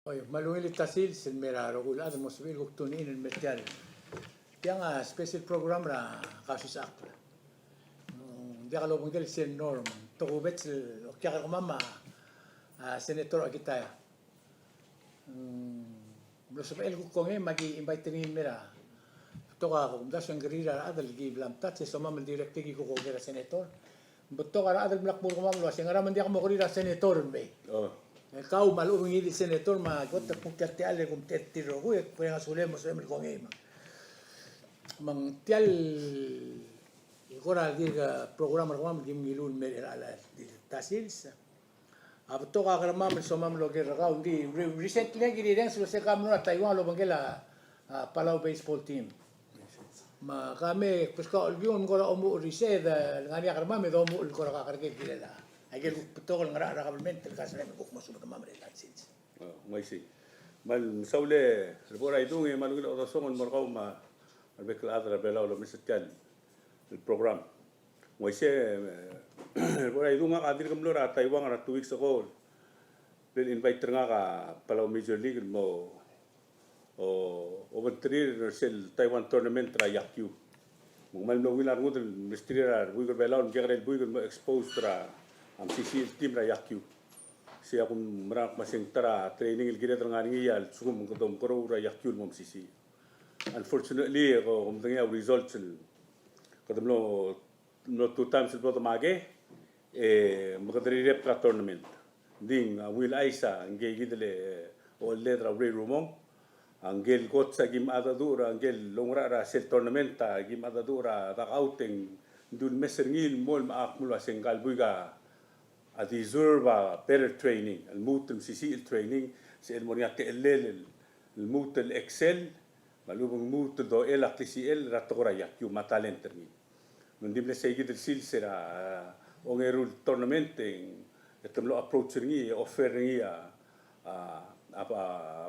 Oye, malungil tasil sin meraro kul ada mo sabil kuk tunin in metal. Yang special program ra kasus akla. Dia kalau mungkin sin norm. Toko bet kya ka mama senator kita ya. Lo sabil kuk konge magi invite rin mera. Toka kung das yung gerira adal gi blam tat se somam direkte gi ko gera senator. Beto kara adal blak pur komam lo singara mandi ako mo gerira senator be. Kau malu mengi senator ma kota pukati ale kum tetiro gue punya sulemo sulemo con ema mang tial ikora dirga programa komam dim gilun mer ala tasils abto ka karamam somam lo ger ka undi recently giri den so se kam no Taiwan lo bangela Palau baseball team ma kami pues ka olbion ko omu riseda ngani karamam do omu ko ka karge gilela Ayer betul ngara realmente el caso de me como sobre mamre la ciencia. Mai si. Mal saule rebora itu ngi malu lo songon morgau ma albek la adra bela lo misetial el program. Mai se rebora itu nga adir kam lora Taiwan ra 2 weeks ago. Bel invite nga ka Palau Major League mo o ventrir sel Taiwan tournament ra yakyu. Mal no wilar ngudel mistira buigo bela on gerel buigo expose tra am sisi tim ra yakyu si aku merak masing tara training il gire terang ngi yal sugum kodom koro ra yakyu mom sisi unfortunately ko umtang results kodom no 2 times el bottom age makadri rep tra tournament ding will aisa nge gidele o ledra re rumong angel got sa gim adadura angel longra ra sel tournament ta gim adadura ta outing dun meserngil mol maak mul wasengal buiga I deserve better training. الموت MCC training si el moniat el الموت الاكسل مالوب الموت دو ال اكتسيل راتورا يكيو ما talent termi. Mendib le seguir el silsera ongeru tournament etemlo approach ngi offer ngi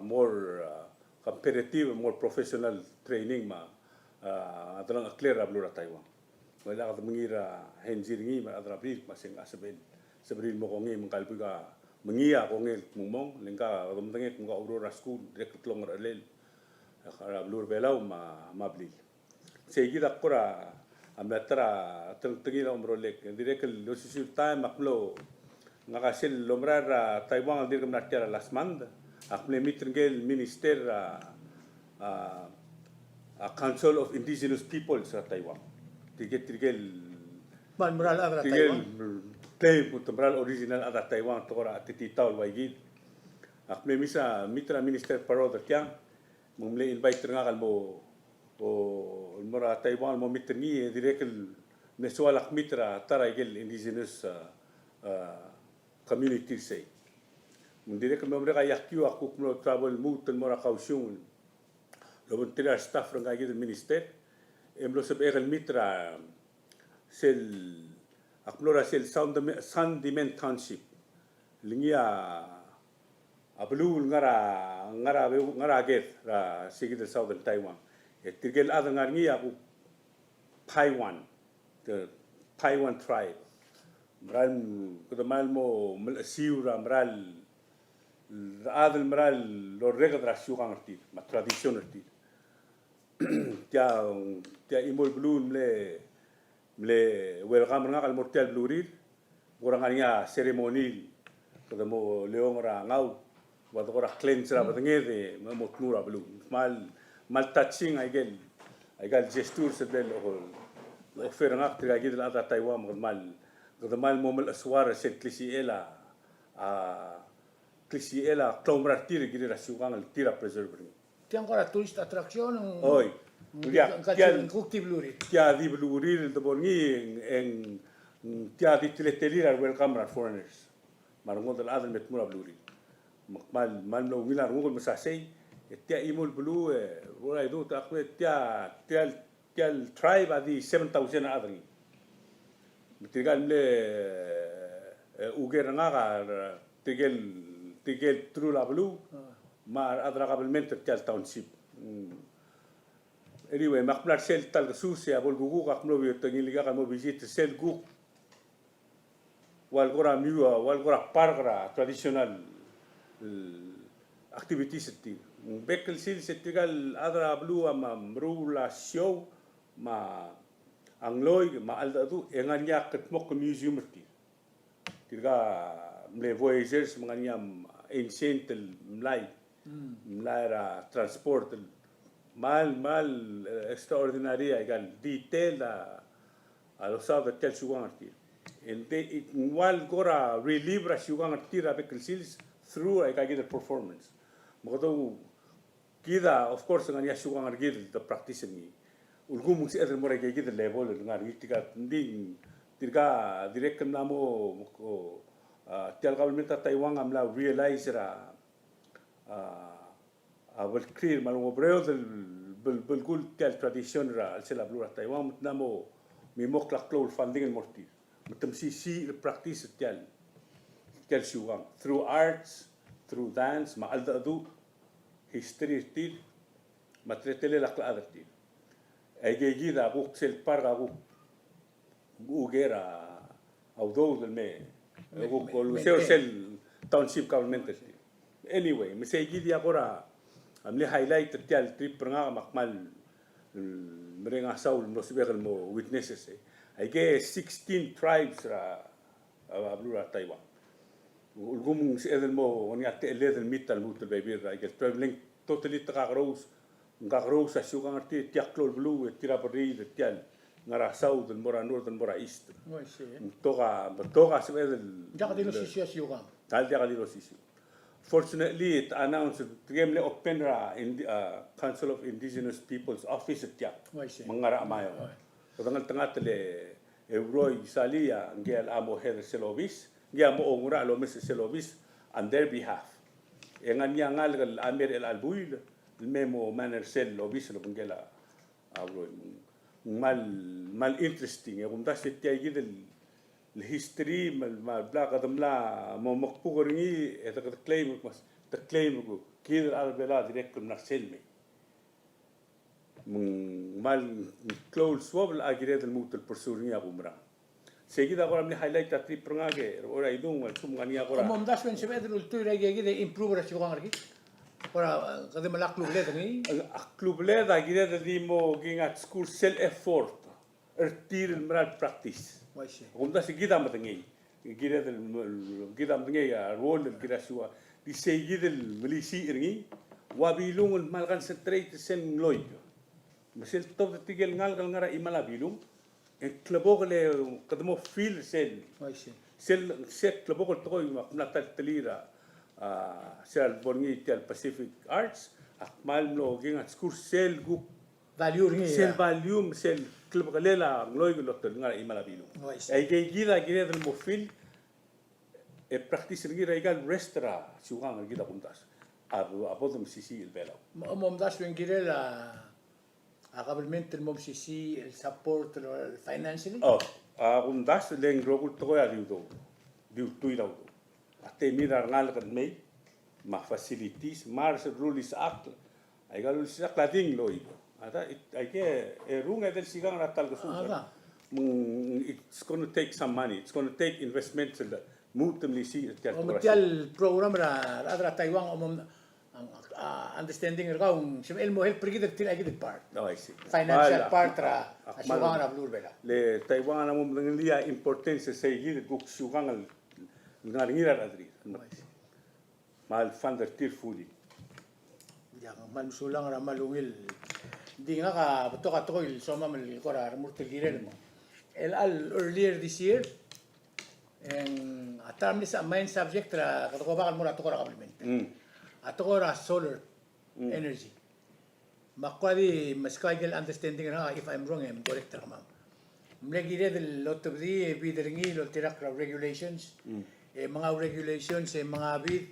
more competitive more professional training ma adalang clear ablura Taiwan. Wala ka mengira henjir ngi ma adrabil masing asabel sebril mo kongi mengkalpiga mengia kongi mumong lengka domtenge kunga aurora school direct long relel kara blur belau ma mabli segi dakora amatra tengi la umrolek direct lo sisi time maklo ngakasil lomrara Taiwan dir kemnatia last month akle mitrengel minister a council of indigenous peoples sa Taiwan tigel Man moral abra Taiwan. Play putembral original ada Taiwan tora atitita waigid akme misa mitra minister paro tertiang mumle invite nga kalmo o mora Taiwan mo mitni direkel mesualak mitra taraigel indigenous community say mundirek mo mra yakyu akuk no travel mut mora kausyun lo buntira staff nga gid minister emlo sab egal mitra sel Aklora sel Sandimen Township lingia abulul ngara get ra sigid southern Taiwan tirgel ada ngarngi aku Taiwan the Taiwan tribe mral kudamal mo siura mral adel mral lo regla syukan arti ma tradition arti tia imol blun mle welcome nga kal mortel blurir kurang anya ceremony kada mo leong ra ngau wat ora cleanse ra batngede mo tnura blu mal touching aigal gesture se del o offer nga triga gid la Taiwan mal kada mal mo mal aswara se klisiela klomra tir gid ra sugang al tira preserver Tiang kora tourist attraction oi Kia kukti bluri. Kia di bluri the borngi en kia di tiletelira welcome our foreigners. Marungo del adel metmura bluri. Mal no wilar ngol masasay tia imol blu ora idu ta tia tribe adi 7,000 adri. Mitigal le uger nga tigel true la blu ma adragablemente tia township. Anyway, makmlar sel tal susia bol gugu kakmlo bi tangiliga kamo visit sel guk wal gora miwa wal gora pargra traditional activities ti bekel sil setigal adra blue ma mrula show ma angloy ma alda tu enganya ketmok museum ti tiga mle voyagers manganya ancient mlai mlai ra transport mal extraordinary egal detail a los sábados tel sugan ti ente igual gora relibra sugan ti ra bekel sil through I get the performance. Modo kida of course ngani sugang argil the practice ni. Ulgum si other more get the level ngari tiga nding tiga direct namo ko tel government Taiwan amla realize ra will clear malungo breo del gul tel tradition ra sela blue Taiwan namo mi mokla cloud funding morti. Mutam si practice tel sugang through arts, through dance, maalda adu, history til, matretele lakla adar til. Ay da guk sel parga guk ugera audo del me guk luseo sel township government til. Anyway, me say gidi agora amli highlight tel trip nga makmal merenga saul no sibel mo witnesses. Ay 16 tribes ra ablura Taiwan. Ulgum si edel mo oni atte edel mital mutul baby ra get traveling totally tagaros sa sugang arti tiaklol blue tira bari tial ngara south and mora north and mora east toga si edel Jaka dilo sisyo sugang. tal dia kalilo sisyo. Fortunately it announced gemle open ra in Council of Indigenous Peoples office tiak mangara mayo kadangal tangatele Roy Salia ngel amo head selobis Gia mo ongura lo mes selobis on their behalf. Engan niya ngal Amir el Albuil memo manner sel lobis lo bengela abro mal interesting ya kumda setia gidel history mal bla kadamla mo mokpugoringi eta claim mas the claim ko kid albela direct na selme mal close wobl agire del mutul pursuring ya kumra seguida agora me highlight a trip prangage ora idung sum ngani agora Mom das when se vedel tu rege gide improve ra sugang arki. Ora kadem lak club led ni. club led agire de dimo ging at school self effort ertir mral practice kumda seguida matangi gire del gida matangi ya role gira suwa di seguida del milisi irngi wabilung mal concentrate sen loy masel top tigel ngal ngara imala bilung en klabogale kadmo feel sel klabogol toy makna talira sel borngi tel Pacific Arts akmal no ging at school sel gu Value ringi. sel volume sel klabogale la loy lotol ngara imala bilung ay gida del mo feel e practice ringi regal restra sugang gida kuntas abodum sisi el belaw Mom das when gide la Agablemente el MOMCC, el support, el financially. Kundas leng rogul to ya diu tuila do. Ate mira ngal kan me ma facilities mars rules act. Ay galul sa clading loy. Ata ay ke runga del sigang ratal ko suga. It's going to take some money. It's going to take investments in the multimly see el program ra adra Taiwan understanding ergaung sim elmo help pergi til agi part. No, I see. Financial part ra sugang ra blur bela. Le Taiwan mo nglia importance sa higit guk sugang al ngaringira adri. Mal funder tir fully. Ya man sulang ra malungil. Di nga ka beto ka toil soma mel kora murtil girel mo. Earlier this year en atam ni sa main subject ra katoko bakal mo ra to kora complement. Atokora solar energy. Makwadi maskagel understanding na if I'm wrong I'm correct ramam. Mlegire del lot of the bidringi lot tirak regulations. Mga regulations mga bid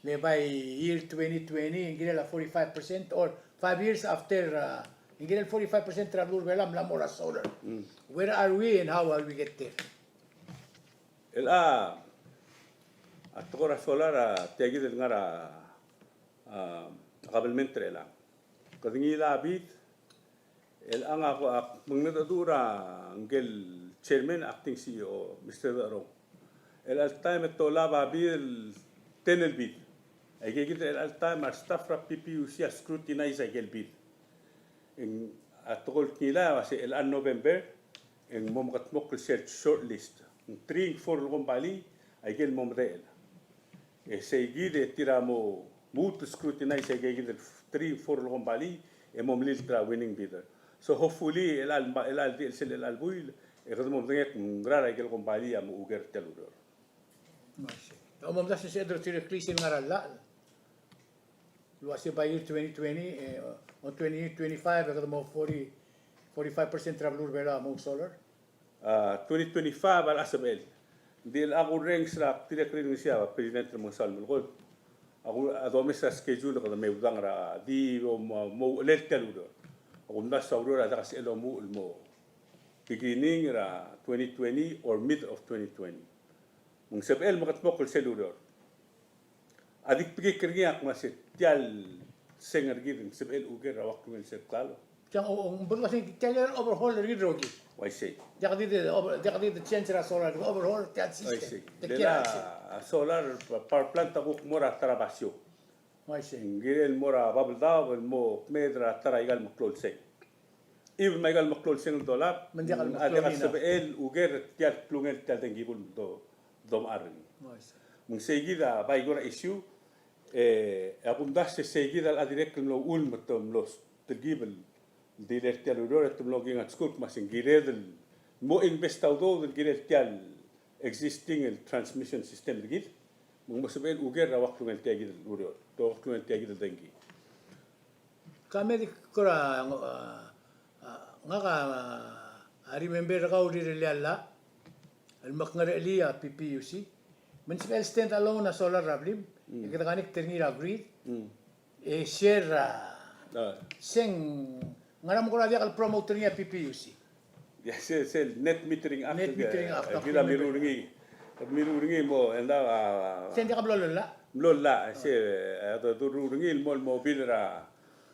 le by year 2020 ingire la 45% or 5 years after ingire 45% ra blur belam la mora solar. Where are we and how will we get there? Atokora solar tiagi del ngara قبل لا كذني لا بيت الآن من ندورا نقل chairman acting CEO Mr. Daro التايم الطلاب بيل تن البيت ay gigit al time our staff ra PPUC scrutinize ay bill in atol nila kasi el November en momakat mo shortlist 3 4 kumbali ay gel momrel e say gide tira mo mut scrutinize ay gigit 3 4 kumbali e momlil tra winning bidder so hopefully el albuil e kada mo ngek ngrara gel kumbali am uger teludor Umam das si Edro tira krisin ngarala. Luasi by year 2020 on 2025 kada mo 45% travelur bela mo solar. 2025 al asabel dil ako ranks ra tira krin siya president mo salmul ko ako adomis sa schedule kada may udang ra di mo let teludor ako na sa aurora da kasi elo mo beginning ra 2020 or mid of 2020 mong sabel makatmokol seludor adik pigi kergiak masit tial senger gidin sabel uger rawak kumel serklalo Yang umur kasi kaya overhaul rin drogi. why say Jaka di change ra solar overhaul tiad why system. say lela solar power plant ako mora trabasyo Why say? ngirel mora babelda mo medra taraigal maklol seng even maigal maklol seng dolap Mandiakal maklol adikal ina. sabel uger tial plungel tial tengibul dom arni Why say? mung seguida vai gora issue abundaste seguida al direct lo ulmatom los tergibel direct al udor tum login at school mas ingirel mo investado del girel tial existing el transmission system gid mung masabel uger rawak lumel tiagid udor to lumel tiagid dengi Kami di kora nga ka remember ka uri rilala al makngareliya PPUC municipal stand alone na solar rablim kita kanik ternira grid e share seng ngaram ko dia kal promoter niya PPUC ya sel net metering act Net metering act, gila miruringi mo enda send ka blolola lola se ato tururingi mo bilra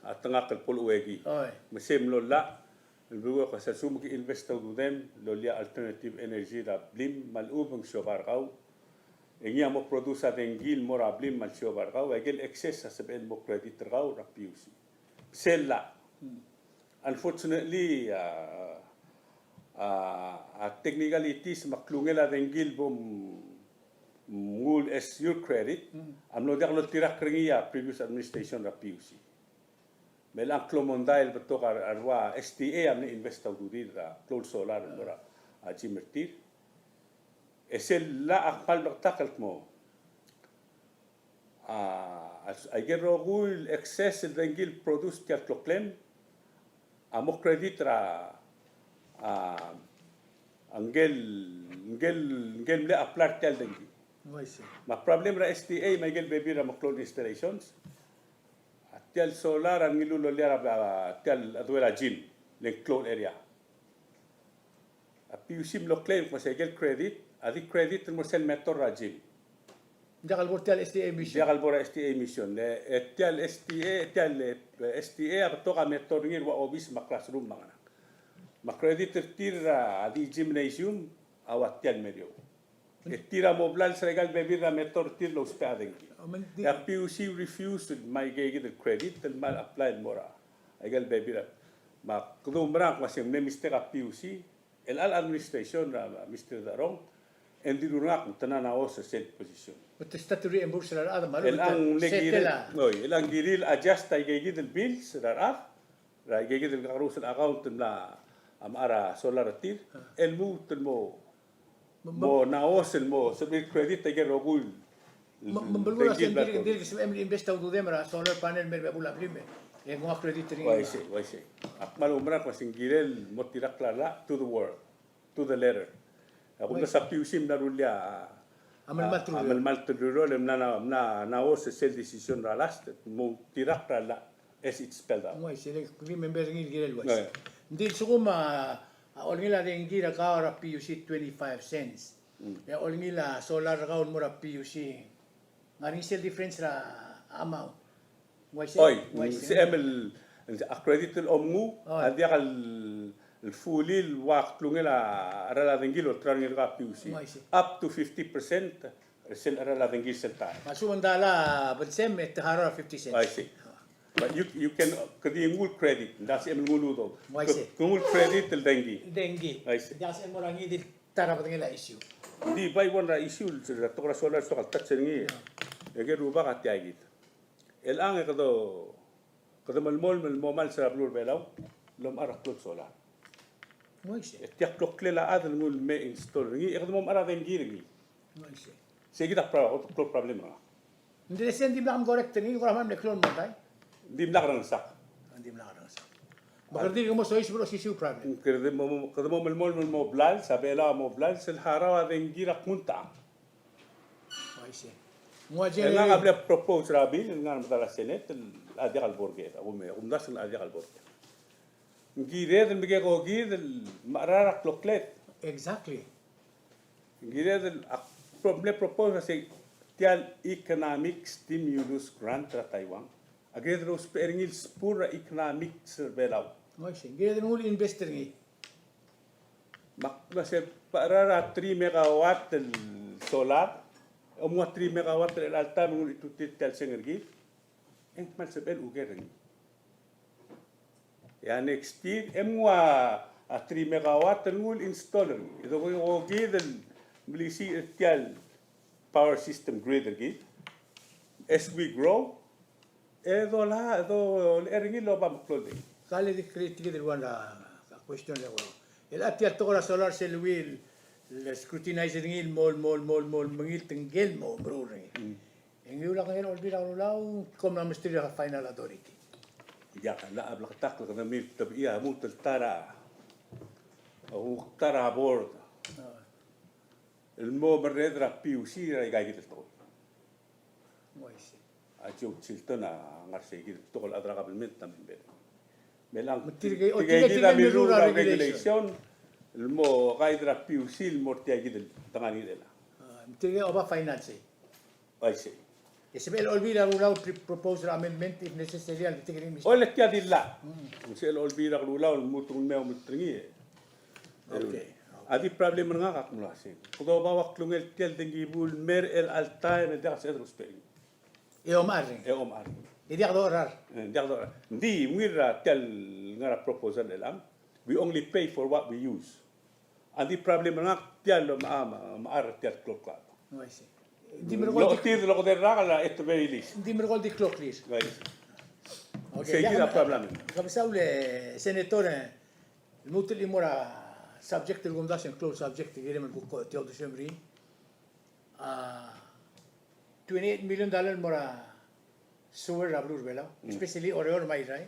atangak al poluegi oy مسيم لولا البيوع قسسوم كي انفستو دودم لوليا alternative energy da blim malubang shobargaw engia mo produsa dengil mora blim mal shobargaw egel excess sa seben mo credit raw ra PUC sella unfortunately technicalities maklungela dengil bom mul as your credit amlo daklo tirak ringia previous administration ra PUC melang klomondail betok arwa STA amne investa udira cloud solar mora ajimertir esel la akal baktakal mo agero gul excess dengil produce tial kloklem amo credit ra angel le aplar tial dengi why say ma problem ra STA may gel baby ra cloud installations tial solar ang nilulo liara tial aduela gym len clone area a PUC lo claim mo segel credit adi credit mo sel metor ra gym jakal bortial STA mission dia kalbora STA mission tial STA aptoka metor ngir wa obis ma classroom mangana ma credit tir adi gymnasium awat tial medio tira mo blal segal bebi ra metor tir lo spaden the PUC refused my gig the credit and mal applied mora egal baby ma kudumra kasi may mistake PUC el al administration Mr. Darong and diruna kung tananaw sa set position but the statutory reimburse ra ada malu el ang legiril el ang giril adjust ay gig the bills ra gig the carousel account na amara solar tir el mo naosen mo sabi credit ay rogul Membalulah sendiri diri kasi invest tahu dia merah solar panel merah bula prime. Yang gua kredit ring. Why say? Akmal umra ko singgirel mo tirak lala to the world, to the letter. Ako na sa PUC na rulya. Amal maltuduro na o sa sel decision ra last mo tirak lala as it's spelled out. Why say? Remember ring girel why. Hindi suguma olngila ring gira ka ra PUC 25 cents. Ya olngila solar account mo ra PUC. Ngaring sel difference ra amount. Why say? Oy, si Emil accredited ommu adia kal الفولي الوقت لونجلا على دنجيلو ترانير PUC up to 50% Sel ara la dengil sel ta. Masumandala bersem et hara 50 cents. I see. But you can kadi ngul credit. Das em ngulu do. I see. Ngul credit tel dengi. Dengi. I see. Jas em orang ini tara patengela issue. Di bai wana issue la tokra solar so kal tatsengi. Ege ruba ka tiagit. El ang kado malmol mal sa blur belaw. Lom ara klot solar. Moise. Tiak klokle la adal ngul me install ngi. Ekado mom ara dengi ngi. Moise. Sige da klot problem nga. Hindi sen di blam correct ni ko ramam neklon mo tay. Di mlakrang sak. Hindi blam sa. Bakar di mo so isbro issue problem. Kado mo malmol blal sa bela mo blal sel harawa dengi ra kunta. Moise. Mo Nga jere. ngable propose rabil nga matala senet adi kalborge das adi kalborge ngire del mige ko gid marara kloklet Exactly. ngire del problem propose se tial economic stimulus grant ra Taiwan agre del speringil spura economic serbelaw Moise. Gere ngul investor ni. makna se parara 3 megawatt del solar o mga 3 megawatt del alta ngul itutit tel sengergi en mal sebel ugeren ya next year emwa a 3 megawatt ngul installer ito ko yung gidel milisi tial power system grid gi as we grow edo eringi lo ba maklode Kali di kritik di wala question le wala. El ati at tora solar cell wheel le scrutinize ngil mol mangil tenggel mo bro ring. Engi ulang ngel olbira ulau kom na mystery final authority. ya la abla tak ko na mi tabiya mo tara o tara board el mo berredra piusi ra gagit to Moise. a chu chiltona ngarse gi to kol adra kabelment tamen be melang Tiga mi rural regulation el mo gaidra piusi el mortia gi del tangani dela Tiga oba finance. ai se Isabel olbira ulau propose amendment if necessary al tigrin mis. ole tia dilla se el olvida rula el mutung me mutringi Okay. adi problem nga kakmulasi kudo ba waklungel tel dengi bul mer el altai me das edros pe E omar. e omar Idi adorar. Di mwira tel ngara proposal elang. We only pay for what we use. Andi problem nga tel maar tel clock club. Moise. Di Lo mergol tir lo der ragala at the very least. di mergol di clock list. Guys. Okay. Sige na problem. Kabisaw le senatore mutil imora subject il gumdash close subject gire men ko tio de semri. 28 million dollar mora sewer rablur bela especially or mai rai.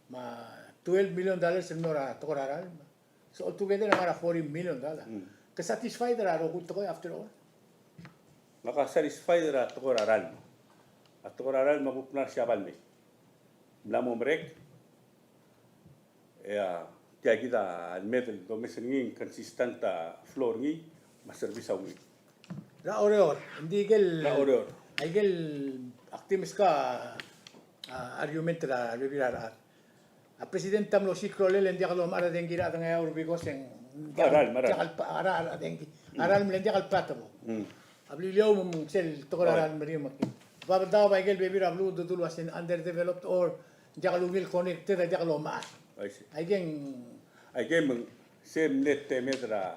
Ma 12 million dollars mora tokoraral. So altogether ngara 40 million dollar. Ka satisfied ra ro gut ko after all. Maka satisfied ra tokoraral. At tokoraral mapupnar siya palme. Mlamo merek. Kaya kita al medal do mesengin consistenta floor ngi maservisa ngi. La oreor, hindi gel La oror. ay gel actimis ka argument la bibirara. A presidente amlo sikro le lendi akalo mara dengira tanga ya urbi ko seng Maral. aral dengi aral mlendi akal patabo. Abli leo mum sel tokoraran mari makki. Babda ba gel bibira ablu dudul wasin underdeveloped or jakalo will connected jakalo ma. I see. Ay geng I gave him same net metra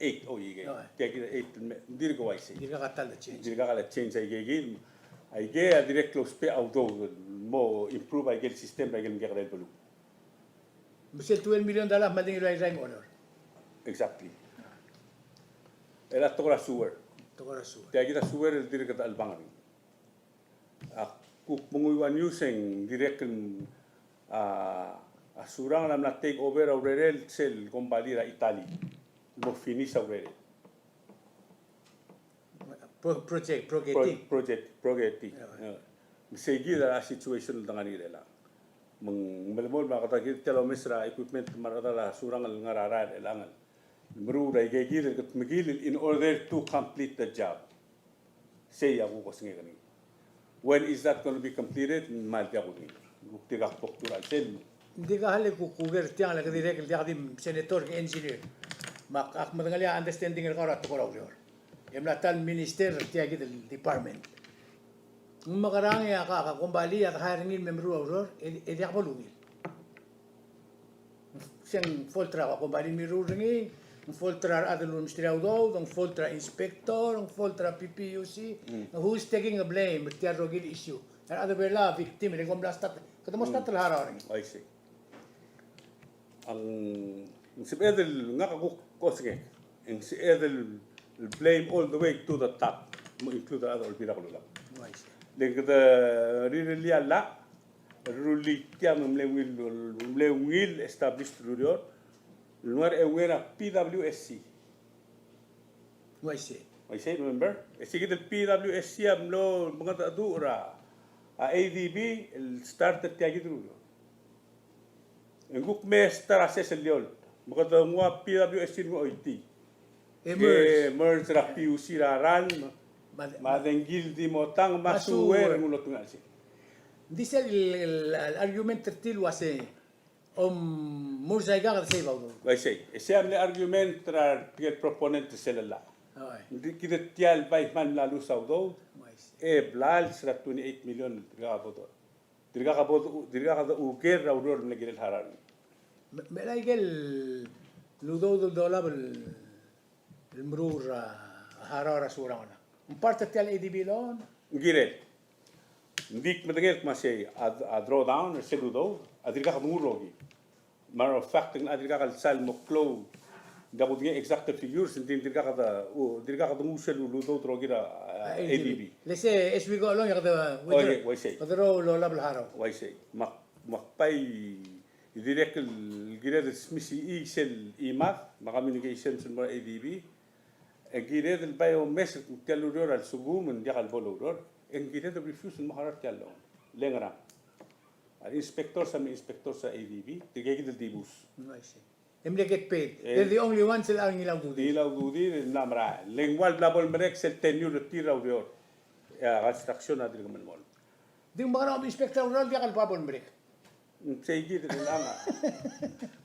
8 o yige. No. Kaya kita 8 dir ko waisi. di ka katal da change. Dir ka kala change ay gigi. Ay ge a direct close pe auto mo improve ay gel system ay gel ngere bulu. Bisel 12 million dollar mading rai rai order. Exactly. Era tokra sewer. Tokorasu. Kaya kita sewer dir ka albangan. Kuk munguywan using direct asurang lam na take over already sel kombalira Italy. Mo finish already. Project Project. Segi la situation dengan ini lah. Melmol maka kita kalau mesra equipment marada la surang al ngarara elangan. Meru rai gigi ket megil in order to complete the job. Say aku kosnge kani. When is that going to be completed? Mal dia ko ni. Bukti ka poktura sel. Hindi ka hali kukuger tiang la direct dia di senator ke engineer. Mak ak madangali understanding ka rat ko raw. Emlatal minister tiagi del department. Makarang ya ka kumbali at haringin memro auror edi akbalungil. Siyang foltra ka kumbali miro ringi, foltra adalun ministry audo, ang foltra inspector, ang foltra PPUC, who's taking the blame with the rogil issue. And other bela victim ni gomla stat. Katamos stat lahara ringi. I see. Ang si Edel nga kosge, ang si Edel blame all the way to the top, mo include the other pinakulula. Then the really la ruli tiam mlewil established rurior luar ewera PWSC. I see. I say remember? Sige the PWSC amlo mga taadura ADB started tiagi rurior. Nguk mestra seselyol. Mga mga PWSC mo IT. Emerge ra PUC raran. Madeng gildi mo tang masuwer ng ulot nga siya. Dice el argument tertil wase murzaiga ka say bago. I say, ese amne argument tra tiel proponente selala. Hindi kita tial bay man lalu saudo. Blal sra 28 million dirga ka uger ra uror na gilel haran. Melay gel ludo do dolab el mrur harara surang na. Un parte tial ADB loan. Gilel. Ndik madengel masay a drawdown or seludo adirga ka murogi. Matter of fact ng adirga ka sal mo clo da ko dinga exact figures hindi dirga ka musel ludo drogira ADB. Let's say as we go along yakada why say kadro lo lab haraw. Why say makpay direct gilel smisi sel imat communication sa mga ADB gilel el bayo mes kaludor al sugum ndi kal bolodor en gilel refuse maharat kallo lengra al inspector sa ADB tigay del dibus. I see. Them they get paid. They're the only ones that are nilang dudi. Dilaw dudi namra lengwal double merek sel tenure tira urior construction na dir man mol. Di mga inspector rural di kal babon break. Sige din lang.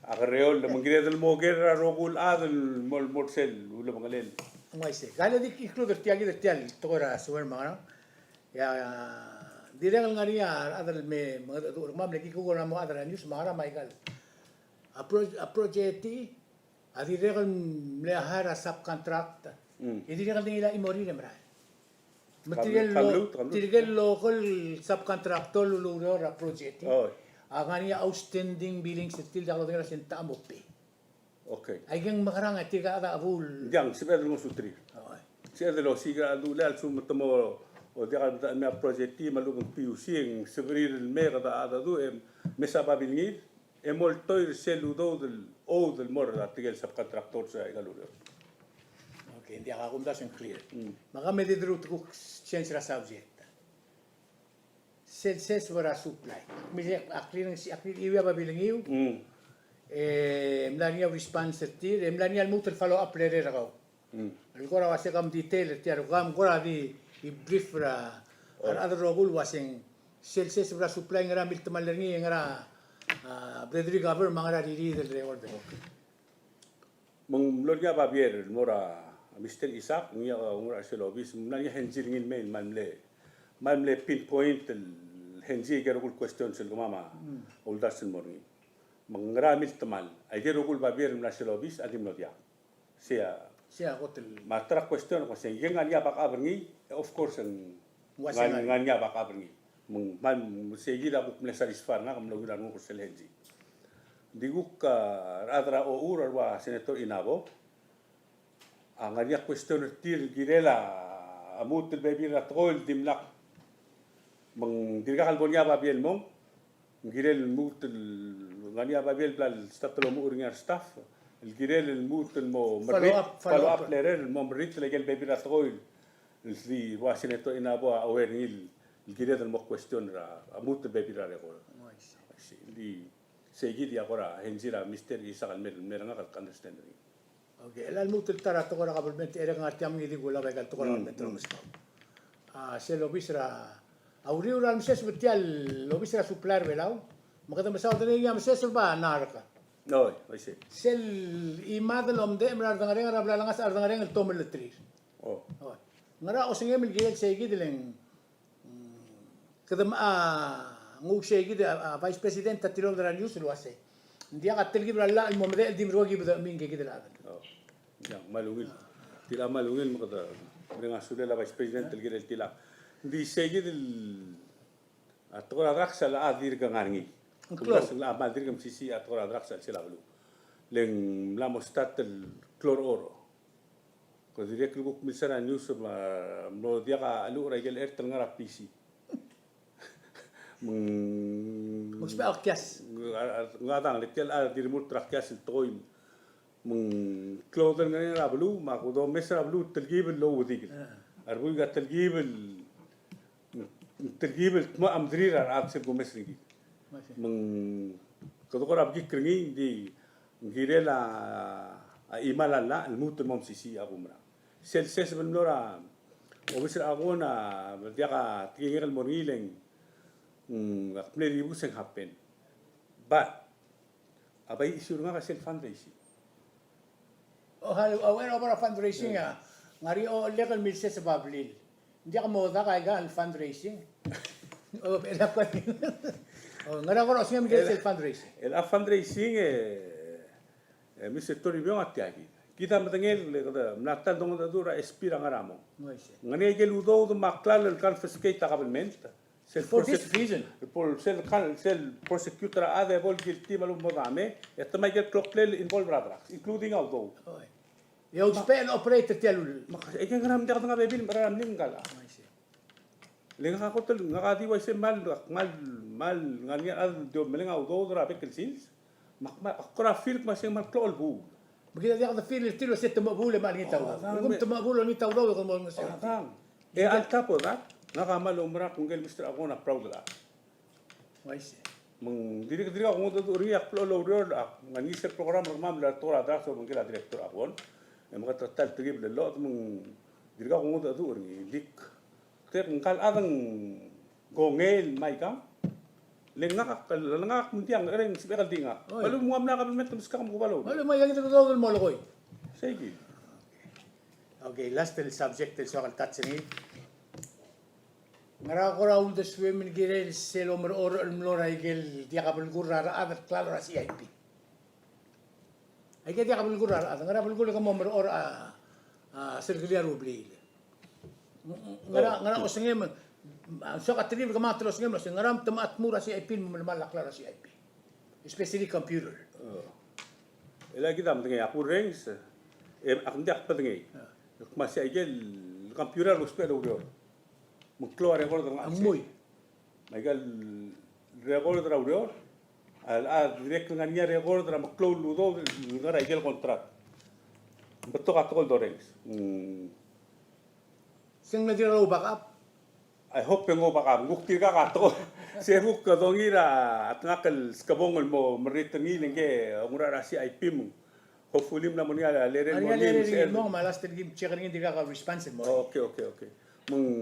Akreol na mangire del moger rogul adel mol morsel ulo mangalel. I see. Gala di include tiagi de tial to ra suwer mga ya dirang ngariya adal me mga mam lagi ko na mo adal news mga Michael. Project adirang mlehara subcontract. Idirang nila imori nemra. Material local subcontractor luluro ra project. Angania outstanding billing still dalo nila senta amope. Okay. Ay gang makarang at tiga ada abul. Yang sibel mo sutri. Siya dalo siga adulal sumtamo o di ka na project malubang PUC ang severir el mera da ada do mesa babilngil moltoir seludo del mor da tigel subcontractor sa igalulo. Okay, hindi ako kumdas yung clear. Maka medidro ko change ra subject. Ses wara supply. Misek aklir iwa babilingiw. Mlania response tir, mlania mutul follow up lere ra ko. Algora wase kam detail tiar kam gora di brief ra other role wasing ses wara supply ngara mil tamalengi ngara Bredri Gaber mga rariri del reward. Mong lorga babier mora Mr. Isaac niya mora selobis nanya henjiringin mail manle pinpoint el henji gerugul question sel mama oldasen morning mangramil tamal ay gerugul babier na selobis adim nodia siya hotel matra question ko sen nganya baka abngi of course nganya baka abngi man seguida ko me satisfar na kam logra no sel henji diguk radra o ura wa senator Inabo anganya question tir girela amut el baby ratol dimlak mang dirga kalbonya babiel mong girel mut nganya babiel blal statlo mo uringar staff el girel el mut el mo follow up lerer el mo merit legel baby ratol el si wa senator Inabo aware nil el girel el mo question ra amut el baby ra ko di seguir ya agora henjira mister isa kan meranga kan understand. Okay, elal mutul tara to kora kabulment era ngatiam ngidi gula bagal to kora metro musko. Se lobisra auri ural mses betial lobisra supplier belau. Makata masaw tani ya mses ba narka. No, I see. Sel imad lom de emrar dangare ngara blalangas ar dangare ngel tomel letri. Oh. Ngara o singem gil segi dileng kadam ngu segi vice president tatilong dara news luase. Dia katil gi bralla al momde dim rogi bida min gi dila. Oh. Yang malungil. Tila malungil mo kada dengan sudah la vice president tilgil tila. Di segi del atau raksa la adir gangarngi. Kulas la adir gam sisi atau raksa sila lu. Leng la mostat el clor oro. Kalau dia keluk misalnya news mo dia ka alu ragel air tengah PC. Magspa kias. Ngadang lekel di remote rakyas el toy. Clothing ngani rablu ma ko do mesra rablu telgib lo wudi. Arbu ga telgib ma amdrir ar absir go mesri. Kalau kau abgi keringi di girela imala la el mut mom sisi agumra. Ses benlora obisir agona dia ka tinggal monileng akne ribu seng happen. But abai isu nga ka self fundraising. Oh hal aware over fundraising ya. Ngari o legal milse sa bablil. Hindi ka mo da kay ga fundraising. Oh pera pa. Oh ngara ko singem gil self fundraising. El fundraising Mr. Toribio atiagi. Kita matengel kada mnatan dong da dura espira ngaramo. Ngani gel udo do maklal el confiscate government. For this reason. Por sel prosecutor ade vol guilty malum modame et ma gel clockle involved radra including auto. Yo spell operator telu. E kan ram da nga bebil maram ningala. Lenga ka kotel nga di wa se mal ngani ad do melenga auto dra bekel sils. Ma akra film ma se mal klol bu. Begitu dia kata feel tilo set mabule mal ngitaw. Kung mabule ngitaw daw ko mo ngasya. Al tapo da nakamal umra kung gel Mr. ako na proud la. Wais. Diri ako do ri aklo lo ngani se program mam la tora da so ngela director akon. Mga tratar trib le lot diri ako do ri dik. Tek ngkal adang gongel mai kam. Lengak muntiang reng sibekal tinga. Balu muam na kabelmet muska kam kubalo. Balu may yang itu daw mo lokoy. Sige. Okay, last el subject el sokal tatsini. Ngara ko round the swimming girel selo mer or el mlora igel dia kabel gurra adat klaro ra CIP. Ay dia kabel gurra ngara kabel gurra mo mer or circular ubli. Ngara ko singem so katrib ka matros ngem so ngaram tamat mura si IP mo malak la si IP especially computer Ela kita mtengi aku ranks akon dak patengi masih igel computer lo spelo ro mo klo record ng muy Michael record ra ro al direct ngania record ra mo klo ludo ngara igel contract beto ka tol do ranks sing na dira backup I hope pengo baka ngukti ka kato. Sebuk ka dongira at ngakal skabongol mo maritangi lenge ngura rasi IP mo. Hopefully na mo niya leren mo ni mo malas tingim check ringin dira ka response mo. Okay.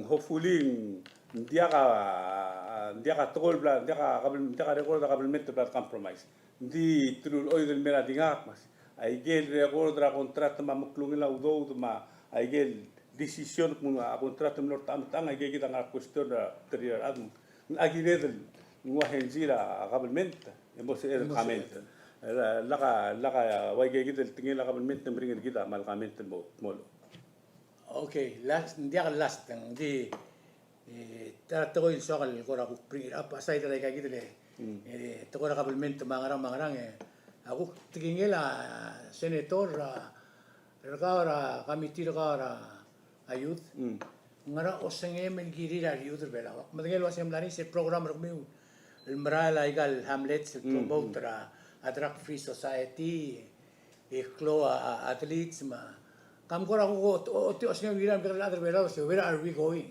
Hopefully dia ka tol bla dia ka record ka kabelment bla compromise. Di trul oy del mera dingak mas. Ay gel record ra contract ma muklungin la udo ma ay gel decision kung contrato menurut tang ay kita nga question da terior adm agi redel ngwa henzira government emo se comment laka way kita tingin la government mringin kita mal comment mo Okay, last last di tatagoy sokal ko ra ko bring it up aside ra kay kita to ko ra government mangarang ako tingin senator ra committee ra ayud ngara osenge men giri la ayud bela madengel wasem lani se program rokmeu el mrala igal hamlets promote ra drug free society eklo athletes ma kam kora ko oti osenge viram per la bela so where are we going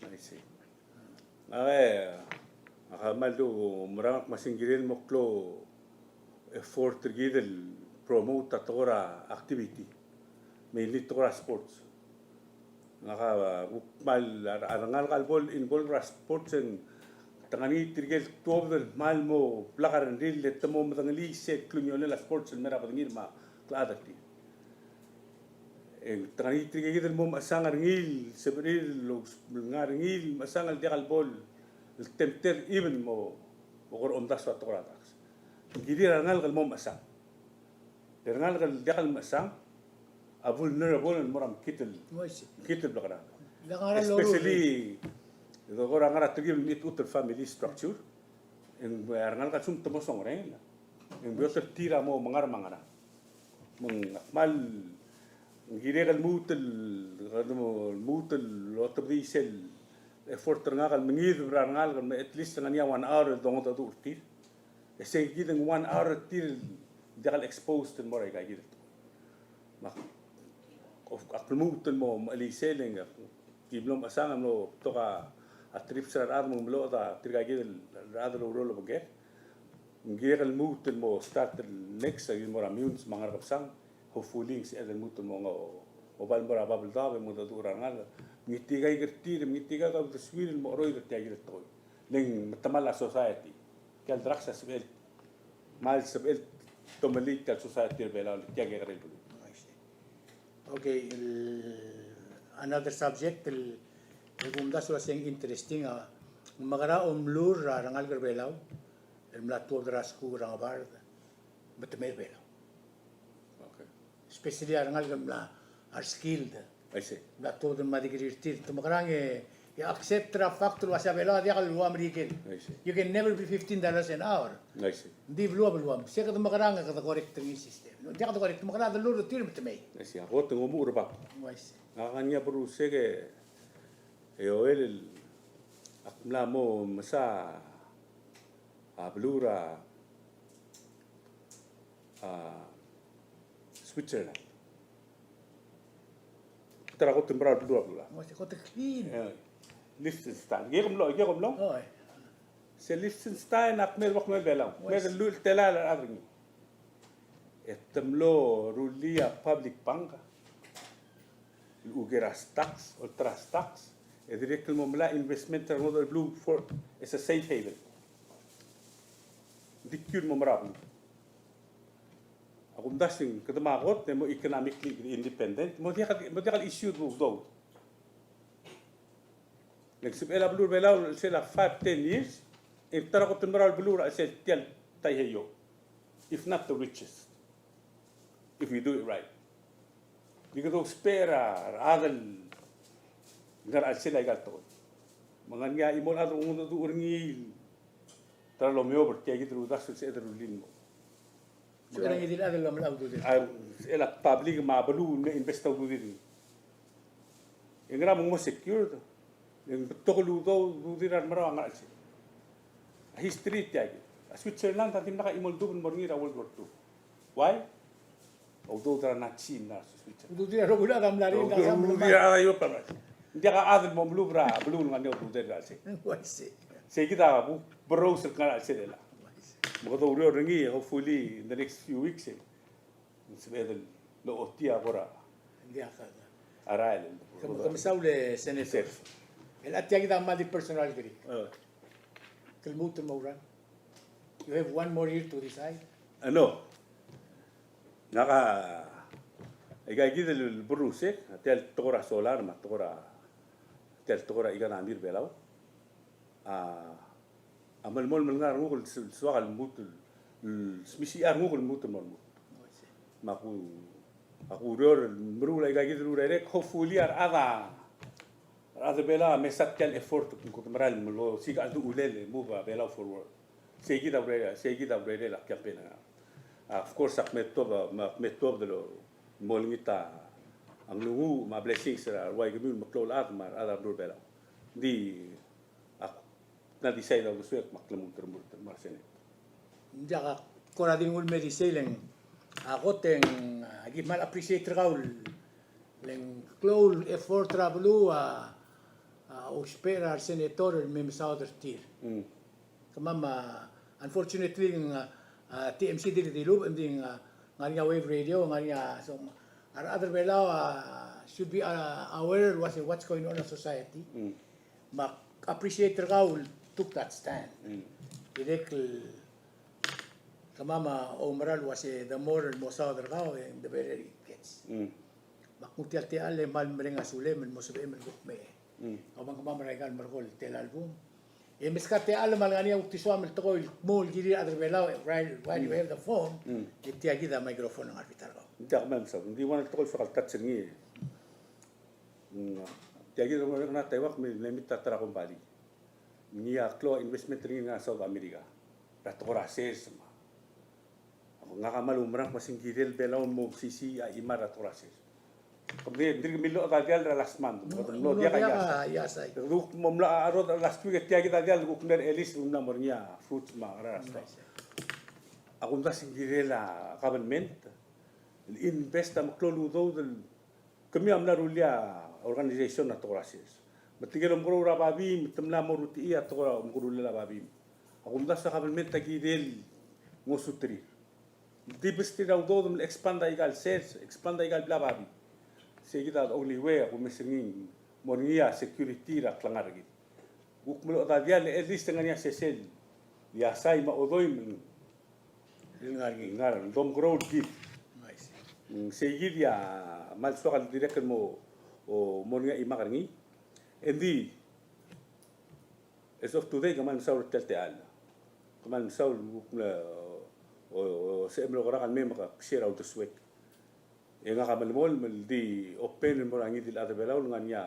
I see akamaldo mrang masingiril moklo effort gidel promote atora activity mainly tora sports ngaka mal arangal kalbol involved sports and tangani tirgel tobel mal mo plakaran ril temo matangali set klunyo la sports mera patangir ma kladati Tangani trigigil mo masangar ngil, sebril, ngar ngil, masangal diakal bol, temter even mo, bukor ondas wa toratas. Gidi rangal kal mo masang. Rangal kal diakal masang, a vulnerable and moram kitel blakara. Especially, the orang to give it utter family structure, and rangal kal sum tomosong ren, and we tira mo mangara. Mal giregal mutel lot of these effort ngal mengid rangal at least ngania 1 hour dong ta urtir say gideng 1 hour til dagal exposed and more ga gid mak of akmutel mo ali selling giblom asangam no toka a trip sar ad mo mlo da tirga gid ad lo rolo bage giregal mutel mo start next agin mo amunes mangar kapsang hopefully si ada mutul mo nga o balbara babel dabe mo da durangal ngitiga igirtir ngitiga ka taswir mo roy da tagir to ning tamala society kal draksa sbel mal sbel tomalik kal society bela tagir rel. Okay, another subject el gumdas was saying interesting magara lur rangal gerbelaw el mlatu drasku rangabar betemel belaw. Especially arangal gamla are skilled. I see. La todo madigrir tumakarang accept the factor was avela dia kal luam rigel. I see. You can never be $15 an hour. I see. Di luam. Siya ka tumakarang ka correct ng system. Dia ka correct tumakarang the lulu tir bitmay. I see. Ako tungo mo urba. I see. Nakakanya bro sige el akmla mo masa blura Switzerland. Tara ko timbra blura. Was ko te clean. Liechtenstein. Giekom lo. Oh. Se Liechtenstein akmer wakmer belang. Mer lul telal adring. Etemlo rulia public bank. Ugeras tax or trust tax. Direct mo mala investment ter model blue for is a safe haven. Dikkur mo marab. Ako dasing katamakot mo economically independent mo dia ka issue do. Nagsibela blue belaw sila 5-10 years if tara ko tumral blue ra sel tiel tayo. If not the richest. If we do it right. Di ko spera adal ngar sila gato. Mga nga imol adong uno do urngil. Tara lo meo per tiya gitu das se edrulin mo. So nang idil adal lam law do. Ela public ma balu na investa do din. Ingra mo secure to. Yung tokulu do diran mara nga si. History tiya. Switzerland tatim naka imol do mo ngira World War II. Why? Although there are not seen na Switzerland. Do dira ro gula kam lari Do dira ayo pa. Hindi ka adal mo blubra blue nga no do dira si. I see. Say kita bu browser ka si dela. Mo do ro ringi hopefully in the next few weeks. Sbedel lo otia bora. Dia ka. Arail. Kami saule senator. El atya kita madi personal gri. Kalmut mo ran. You have 1 more year to decide. Ano? Naka igay gidel bruse tel tora solar ma tora igan amir belaw amal mol ngar ngul swal mutul smisi ar ngul mutul mol ma aku ror mrula igay gidel rek hopefully ar ada bela mesat tel effort ko tmral mlo siga du ulele move bela forward segi da brede la campaign. Of course, akmet tob de lo molngita ang lungu ma blessings ra wai gemu maklol at mar ada dur bela. Di ak na decide ang suek maklamu termur marsene. Dia ka kora din ul mediseleng ako teng agi mal appreciate raul leng klol effort trablu o spera senator mem sauder tir. Kamama unfortunately TMC did the loop and then nganya wave radio nganya so other belaw should be aware what's going on in society. Ma appreciate Raul took that stand. Directly kamama Omaral was the more and most other Raul and the better it gets. Makutial te ale mal merenga sule men mosabe men gukme. Abang kamamaragan margol tel album. E meskate ale malgania uktiswa mel toko il mol giri adre belau while you have the phone. Iti agi da microphone ng arbitar ko. Hindi ako man sa. Hindi mo na tokol sa kaltat singi. Tiagi mo na taiwak may limit tatara kong bali. Niya klo investment rin nga sa Amerika. Rato ko rases. Ako nga kamalumrang masingkiril belaw mo sisi ay ima rato rases. Kemudian diri milo tadial last month. No dia kaya. Yasay. Ruk momla arod last week tiagi tadial gukner elis umna mornya fruits ma rasta. Ako nda singkiril la government. Invest am kloludo del kami amna rulia organisation na to rases. Matigil mkuru rababi mitamla moruti iya to mkuru la babi. Ako nda sa government tagidel ngosutri. Di besti daw do dum expand igal sales, expand igal bla babi. Sige ta only way ako mesingin monia security ra klangar gid. Gukmulo ta dia at least ngania sesel. Ya sai ma odoy ngar dom grow gid. Sige dia mal soal direct mo o monia imakarngi. Endi as of today kaman saur telteal. Kaman saur o sa emlo kan may maka-share out the sweat. Yang nga kamalmol di open mo rangi dil ada belaw nga niya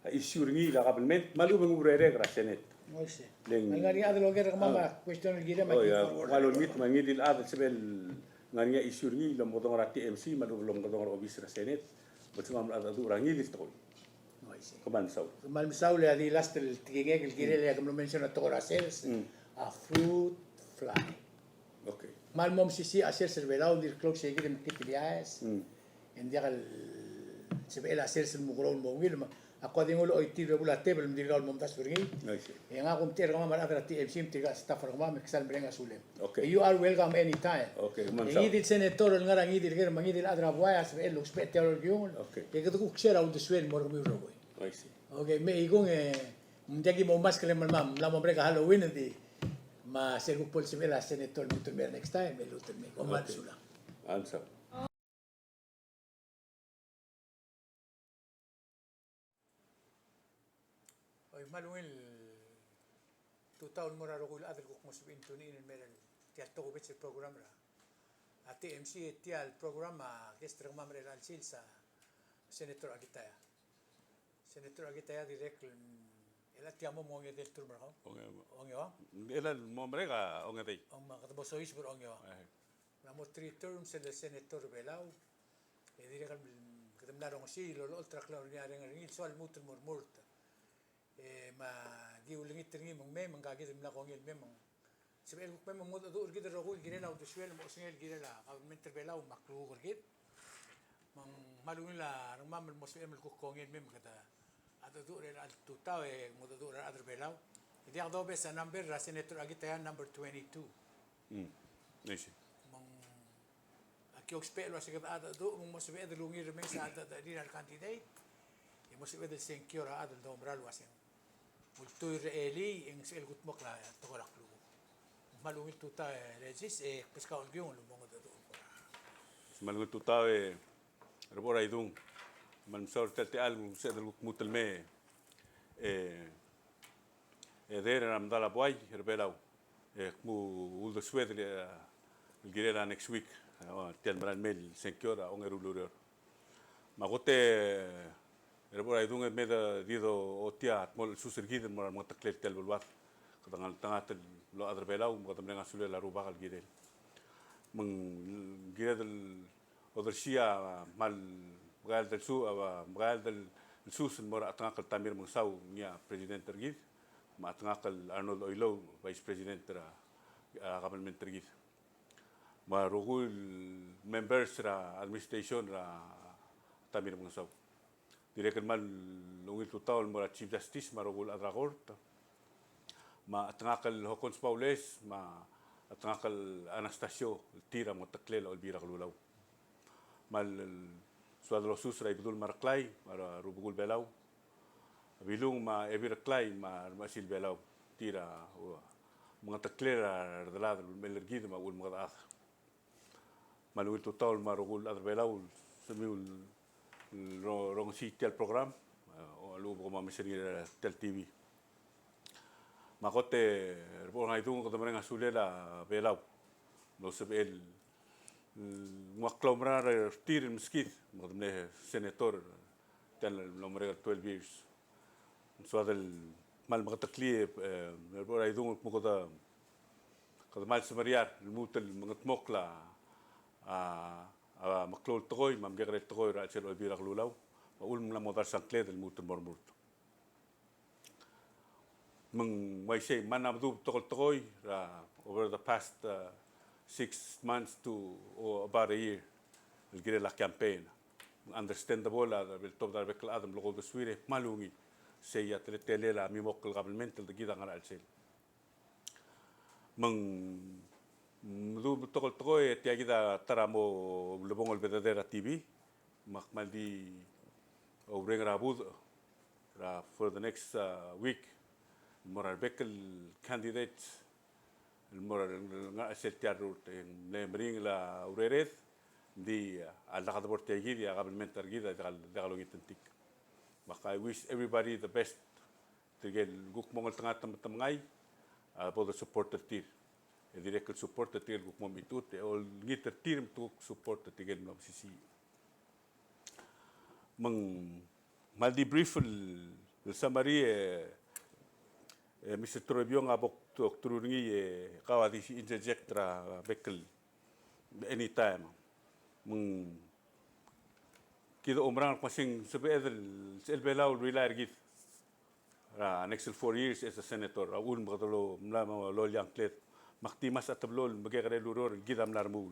issue ringi la government malu mengurere kra senet. Moise. Leng Nga ri adlo ger mama question gira oh ya kalau mit mangi dil ada sebel nga niya issue ringi lo modong rati MC malu lo modong obis ra senet. Betul mam ada du rangi dil to. Moise. Kaman saur. Mal misaule adi last el tigenge el gira ya como mention at tora sales a fruit fly. Okay. Mal mom sisi hacer servelao dir clock se gira mkitilias. En dia kal se ve el hacer el mugron mongil ma ako ding ulo oi tiro bula table dir gal mom tas bergi. Nice. Yang aku ter kama mar adra TMC tiga staff kama meksal brenga sulem. Okay. You are welcome anytime. Okay, man Yang saur. idil senator ngarang idil ger mangidil adra buaya se el spete al gyung. Okay. Yang tu kuksera un suel mor mi roboy. Nice. Okay, me igong mjagi mo mas kale mam la mo breka Halloween di ma ser pol se vela senator mutur mer next time me lutur me o mal sula. Answer. Oy maluil 2000 mora rogul adel kuk mos bin tuni in mer tial to bet program ra. Ati MC tial program gestra mamre al silsa senator agitaya. Senator agitaya direct ela tiamo mo ngi del turma ko. Ongi wa. Ela mo mereka onga dei. Ang mga katabosois bur ongi wa. Namo 3 terms sa senator Belao. E dire kan kadamnarong si lo ultra claro ni areng ringil so al mutul murmurt. E ma giulingit ringi mong me manggagid na ko ngil me mang sabi ko me mo do urgid ro ko gine na udsuel mo singel gine la government Belao maklu urgid mang malungin la rang mamal mo sa emel ko ngil me magada ato do re al tutaw e mo do re adre Belao idi ang dobe sa number ra senator agitayan number 22. Nice. Kyo spelo sa kada do mo sa bed lungi reme sa ada di al candidate e mo sa bed secure ada do bral wasen multoy reeli ing sel gutmok la to ko raklu malungil tuta regis e pesca ol gyung mo do do Malungut tu tahu repora idung man sor tete algo se del mutelme der ram dala boy herbelau mu uldo swedle girela next week tian bran mel senkora ongerulur magote repora idung meda dido otia mol susergid mol motaklet tel bulwat kadangal tangat lo adrebelau mo tamrenga sule la rubagal girel meng girel odrsia mal magal del su magal del sus mora tangakal tamir mengsau nia president tergid ma tangakal Arnold Oilo vice president tra government tergid ma rogul members ra administration ra tamir mengsau direkan mal lungil total mora chief justice ma rogul adragort ma tangakal Hokons Paules ma tangakal Anastasio tira mo taklela olbira kalulaw mal suadlo susra ibdul marklay para rubugul belaw bilung ma ebirklay ma masil belaw tira mga taklera dalad melergid ma ul mga malul total ma rugul adar belaw semiul rong si tel program o lu ko mamisiri tel TV makote po ngai tung ko tamang asule la belau no sebel maklomra tir meskit modne senator tel nombre 12 years so del mal makatakli po ngai tung mo ko kada mal semariar mutel mangatmok la maklol tokoy mamgegre tokoy ra sel olbira lulaw maul mla modar sankle del mutel mormurt meng wai say manabdu tokol tokoy over the past 6 months to about a year el gire la campaign understandable la bil top dar bekal adam logo de swire malungi say ya tele la mi mokkel government de gida ngara al sel meng mdu tokol tokoy tia gida taramo lebongol bedadera TV makmaldi obreng rabud for the next week moral bekel candidates el moral nga setiarur en lemring la ureret di alla kada borte gidi ya government targida dagalong itantik maka I wish everybody the best tigel guk mongol tanga tamay for the support tir e direct support tir guk mom itut e ol ngiter tir tuk support tigel no sisi meng maldi brief el summary Mr. Trobiong abok turungi kawadi si interject ra bekel anytime meng kido umrang pasing sebedel selbelau wilayar git ra next 4 years as a senator aun bakatolo mla lol yang klet maktimas atablol magekare luror gidam larmul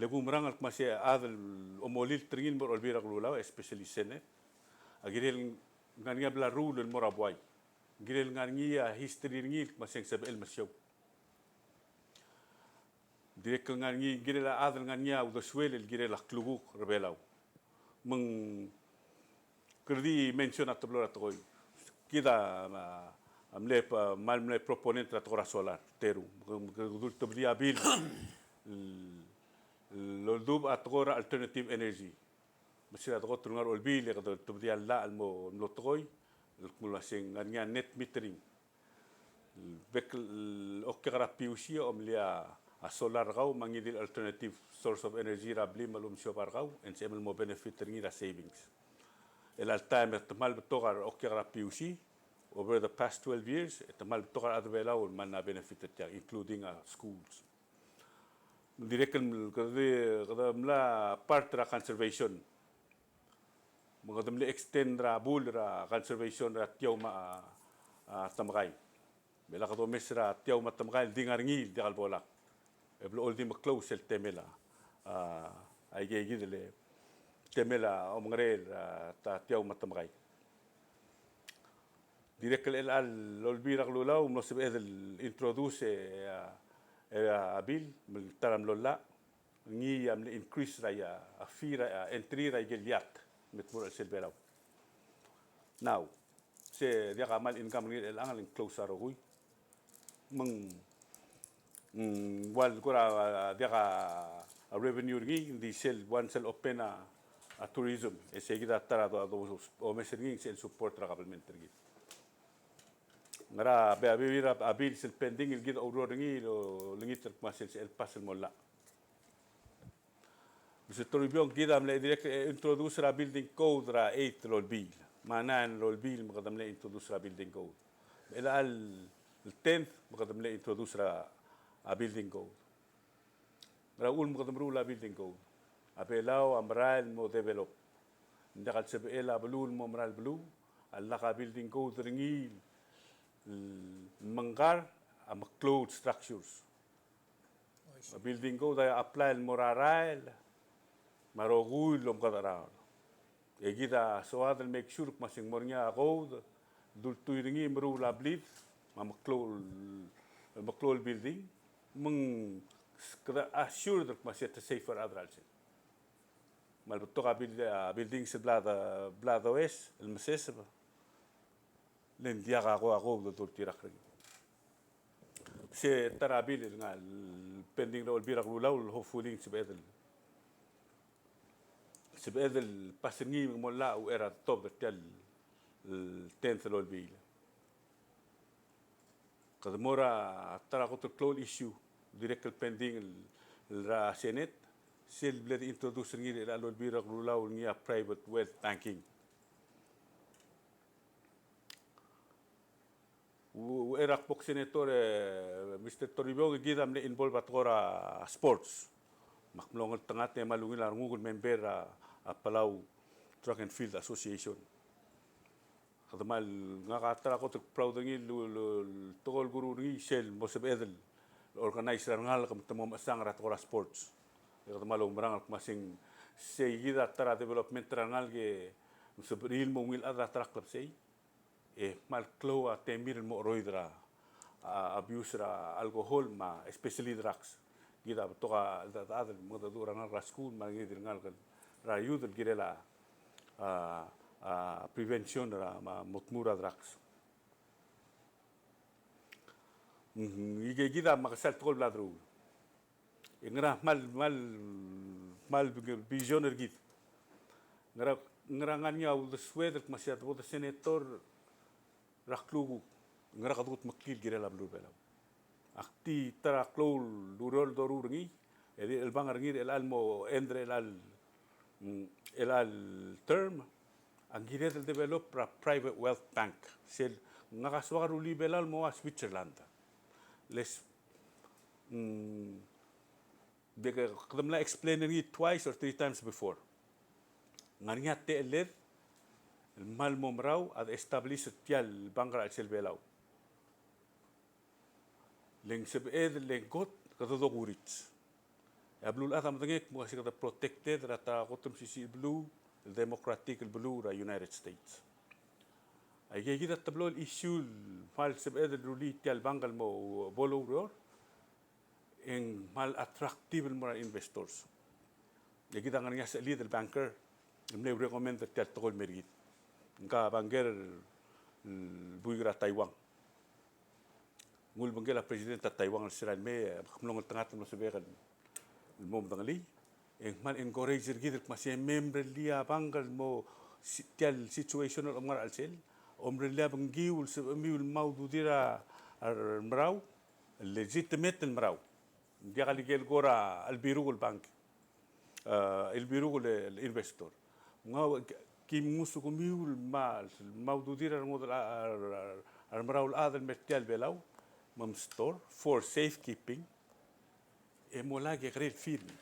legu umrang al masih adal omolil tringin bor olbira lulaw especially senate agirel ngania bla rule el moraboy girel ngania history ngil maseng sebel masyo direk ngani girel adal ngania u doswel el girel aklubu rebelaw meng kerdi mention atblora toy kida amle malmle proponent la tora solar teru gudul toblia bil loldub atgora alternative energy masih ada kotor ngar olbil ya kata tubdia la almo lotoy kulasing ngania net metering bek okke kara piusia omlia a solar gau mangidil alternative source of energy rabli malum siopar gau en semel mo benefit ngira savings el altamer tamal betogar okke kara piusi over the past 12 years tamal betogar advela ul manna benefit ya including schools direken kada mla part ra conservation mengadamle extend ra bul ra conservation ra tiaw ma tamgay bela kado mesra tiaw ma tamgay dingar ngil dial bolak eblo oldi ma close el temela ay gidele temela omgrel ta tiaw ma tamgay direkel el al olbira lulaw no se bedel introduce abil mil taram lolla ngi am increase ra ya afira entry ra geliat metmur selbelaw now se dia kamal income ni el angal close aroy meng wal kura dia ka revenue ngi di sel one sel open a tourism e seguida tarado o mesering sel support ra government ngi ngara be abira abil sel pending il gid auror ngi lo lingit masel sel pasel molla Mr. Trobiong kita mle direct introduce ra building code ra 8 lol bill. Manan lol bill makadam le introduce ra building code. Ila al 10th makadam le introduce ra a building code. Ra ul makadam ru la building code. Apelao amral mo develop. Ndakal sebe ela blue mo amral blue. Alla ka building code ringil manggar am closed structures. A building code ay apply moraral marogul lom kadara e gida soadel make sure masing mornya code dul tuiringi mru la blit maklol building meng kada assure dak masih safer adralse mal betoka building sebelah blada west el mesesba len diaga go dul tirak se tarabil ngal pending rol birak lulaw hopefully sebedel سبقى الباسنجي مولا وإرا توب تل التنث لول قد مورا ترى قلت كلول إيشيو ديريكت البندين الرا سينات سيل بلاد انترودوس نير إلى لول بيرا غرولا ونيا برايفت ويلث بانكينج وإرا بوك سيناتور مستر توريبيو جيدا من إنبول باتورا سبورتس مخملون التنغات مالوين لارغوغل ممبر Palau Track and Field Association. Kadama ngakatara ko proud ngi togol guru ngi sel mosab edel organizer ngal kam tamo masang ratora sports. Kadama lo marang masing seguida tara development ngal ge mosab real mo ngil adra track club sei mal klo a temir mo roidra abuse ra alcohol ma especially drugs. Gida toka adel mo dura ngal ra school ma ngi ngal ra youth girela prevention ra mutmura drugs. Ige gida makasal tol bladru. Ingra mal visioner git. Ngra nganya u sweder masyat u senator raklugu ngra kadut makil girela blur bela. Akti tara klol durol dorurgi edi el bangar ngir el almo endre el al term ang gire del develop pra private wealth bank sel ngaswaru libelal mo a Switzerland les de kadamla explaining it twice or 3 times before ngania te el mal momrau ad establish tial bangra sel belau leng seb ed leng got kadodo gurits Blue la tam tengek mo kasi protected rata kotum sisi blue democratic blue ra United States. Ay kita tablo issue fal sebed ruli tial bangal mo bolo ror en mal attractive mo investors. Ya kita ngania sa lead banker me recommend tial tol mergit. Nga banger buigra Taiwan. Ngul bangela presidente Taiwan siran me khamlong tangat mo sebekan المهم دغلي mal encourage gider masih member lia bangal mo tial situational omar alsel omre lia bangiul miul maudu dira mraw legitimate mraw dia kali gel gora albiru bank albiru investor ngaw kim musu ko miul mal maudu dira ngod mraw al metial belaw mam store for safekeeping mola que creer firme.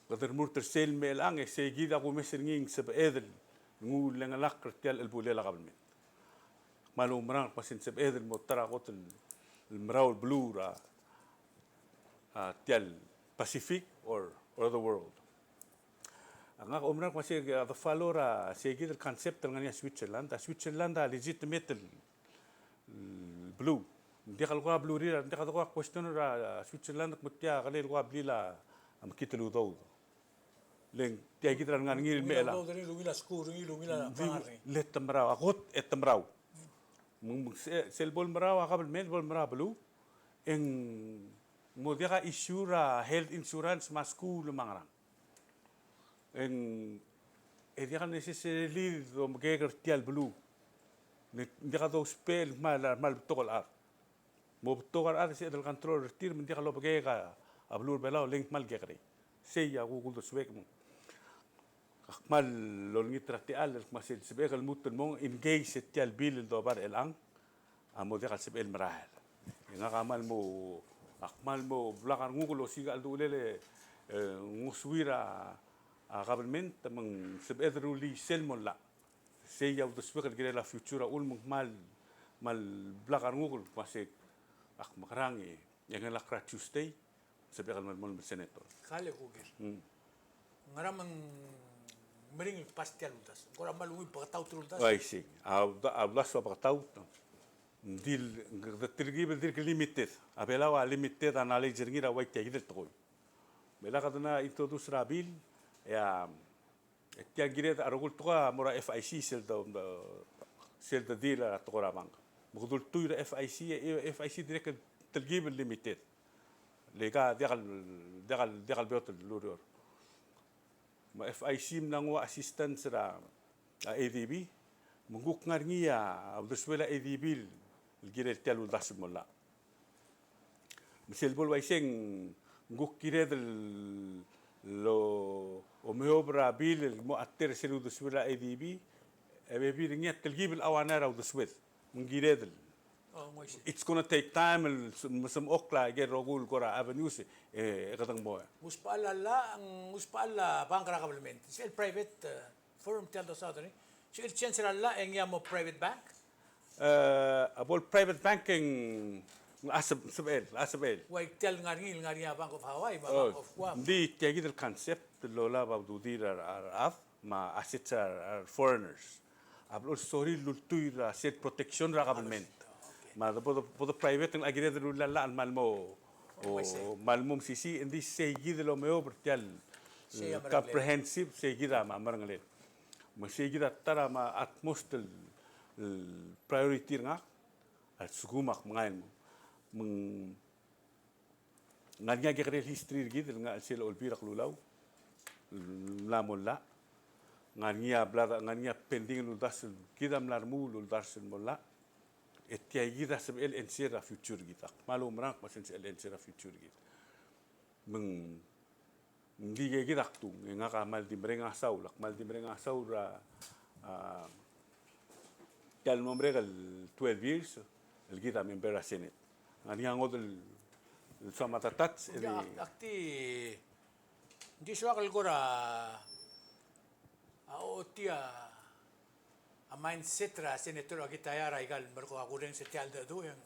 Qadar murter sel melang seguida ko mesringing sab edel ngul lang lakr tial albulela qabl min. Malu mrang pasin sab edel mo tara qot المراو blue ra tial Pacific or the world. Ang umrang kasi the follow ra seguida concept ngania Switzerland legitimate blue Hindi ka luka blue rira, hindi ka luka question ra Switzerland mutya kali luka blila am kitelu daw. Leng tiya kita ngan ngil mela. Daw dari lumila school, lumila pangari. Let tamraw akot et tamraw. Mung selbol maraw akabel men bol maraw blue. Eng mo dia ka issue ra health insurance ma school mangrang. Eng dia ka necessarily do mgeger tial blue. Hindi ka do spell mal tokol art. Mo tokar ada si del control retir men dia kalau bagai ka ablur belau link mal gekre sei ya gugul do swek mo mal lol ngitrati al masil sibek al mut mo engage setial bil do bar elang amo dia kasib el marahel nga kamal mo akmal mo blakan gugul siga al dulele nguswira qabelment mang sibed ruli selmon la sei ya do swek el la futura ul mal blakan gugul masik makarangi yang lakra Tuesday sabi kalmal mo senator Kale kugir. Ngaramang mering pastial utas. Kora malungi pagataw tultas. Ay si. Ablas wa pagataw. Dil tergib dir limited. Abelawa limited analyze ngira wa tiagid toy. Bela kadana introduce rabil ya tiagid arugul toka mora FIC sel da dila tokora bank. Bukdul tuira FIC direct تلقيب الليميتد اللي قاعد دخل بيوت اللوريور ma FIC mnangwa assistance ra ADB munguk ngarngia uduswela ADB gire telu das mola misel bol waiseng nguk kire del lo o meobra bil mo atter selu uduswela ADB ebe bir ngiat telgibil awanara uduswel mungire del it's gonna take time masam okla ge rogul kora avenues kadang mo muspala bankra kablement. Sel private firm tel do sa ni. Sel chancellor la engyamo private bank. About private banking asabel Wai tel ngari Bank of Hawaii, Bank of Guam. di tiagi del concept lola babdu dir af ma assets are foreigners ablo sorry lultui ra set protection ra government ma the private ng agire del la al malmo o malmum sisi indi segi de lo meo bertial comprehensive segi ra ma marangale ma segi ra tara ma atmost priority nga at sugumak mangain mo nganya ge history gid nga sel olpira klulaw la molla nganya blada nganya pending lu das kidam larmu lu das molla etia gida sab el ensira future gita malum rak masen el ensira future git meng ndige gidak tu nga ka mal di brenga saulak mal di brenga saura kal nombre el 12 years el gida member a senate nganya ngodel sama tatat akti di suakal gora otia a mindset ra senator agitaya ra igal merko agureng setial da do yang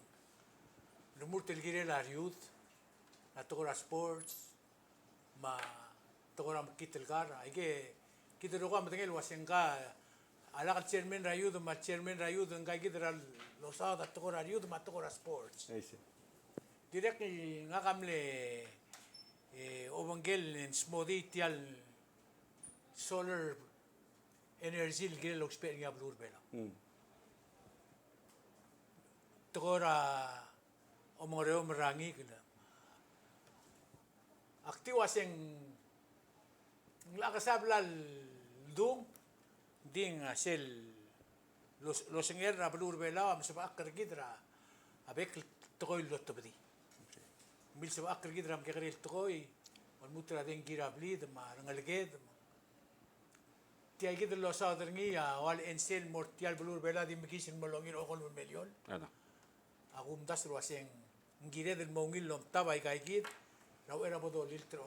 lumurtel gire la youth na tokora sports ma tokora kitel gar ige kitero ko matengel wasenga ala ka chairman ra youth ma chairman ra youth ngai gidra lo sa da tokora youth ma tokora sports direct nga kamle obangel en smodi tial solar energy gire lo expert nga blur bela tokora o mga reo marangi kila aktiwa sing lakasablal dung ding sel lo singer na blur bela am sa akar gidra abek tokoy lo tobdi mil sa akar gidra am kakril tokoy on mutra den gira blid ma rangalged tiay gidra lo sa derngi wal ensel mortial blur bela di mikisin molongin okol milyon ana akum das lo aseng ngire del mongil lom tabay kay gid raw era bodo liltro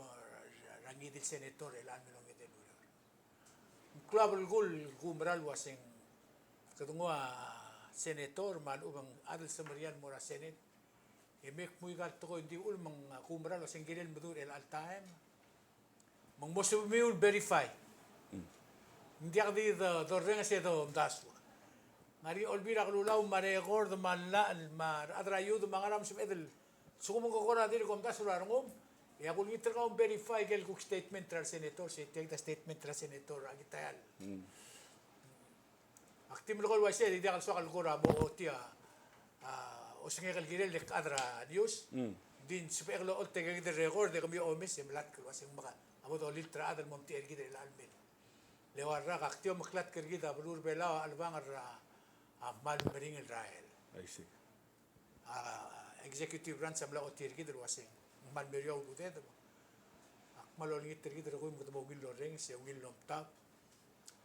rangi del senator el almelo del lugar club el gol gumral waseng katungo senator man ubang adel samarian mora senate emek muy gal to hindi ul mang gumral waseng girel medur el all time mang mosul verify hindi akdi the renga se do das ngari olbira klulaw marecord malla mar adrayud mangaram sum edel sukum ko kora dir kom tasura ngom ya kul ngiter ka verify gel kuk statement tra senator se take the statement tra senator agitayal aktim lo wase di kal sokal kora bo tia o singe kal girel lek adra news din super lo olte gel record de kami omis semlat ko wase maka abo do litra adal monti ergide el almen le warra aktio maklat kergida blur bela albangar mal bering Israel. I see. Executive branch amla otir gidro waseng mal meriaw udet. Malolingit tergidro ko mo mo gillo reng se gillo tap.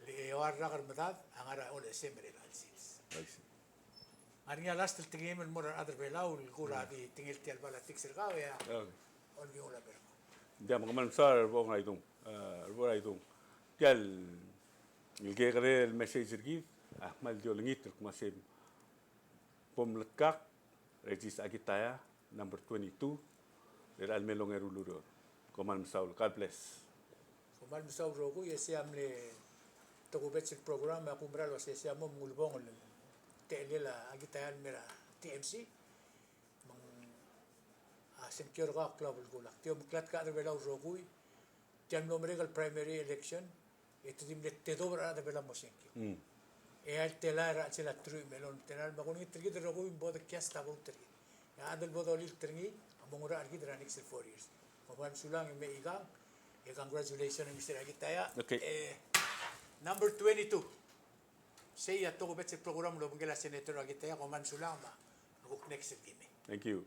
Le warra karmadad angara ol sembre alsis. I see. Arnya last tingem el mora adr belaw el gura di tingel tial bala tixer gaw ya. Ol bi ola ber. Dia mengamal sar bo ngai tung. Bo ngai tung. Tial il gegre el message gid mal diolingit masih pomlekak regis agitaya number 22 der almelong eruluro koman saul God bless koman saul rogo yesiamle to bet program aku beral yesiamo mulbong telela agitaya mera TMC mang secure ka club gula tio muklat ka bela rogo tiam no regal primary election itu dimlet tedobra da bela mosenki el telar a la tru melon telar bagon itri de rogo in bod kiasta botri ya adel bod olil tringi amongura argi dranik 4 years oban sulang me iga Congratulations, Mr. Agitaya. Okay. Number 22. Say, to ko bet sa program lo bangkela Senator Agitaya ko man sulama. Next game. Thank you.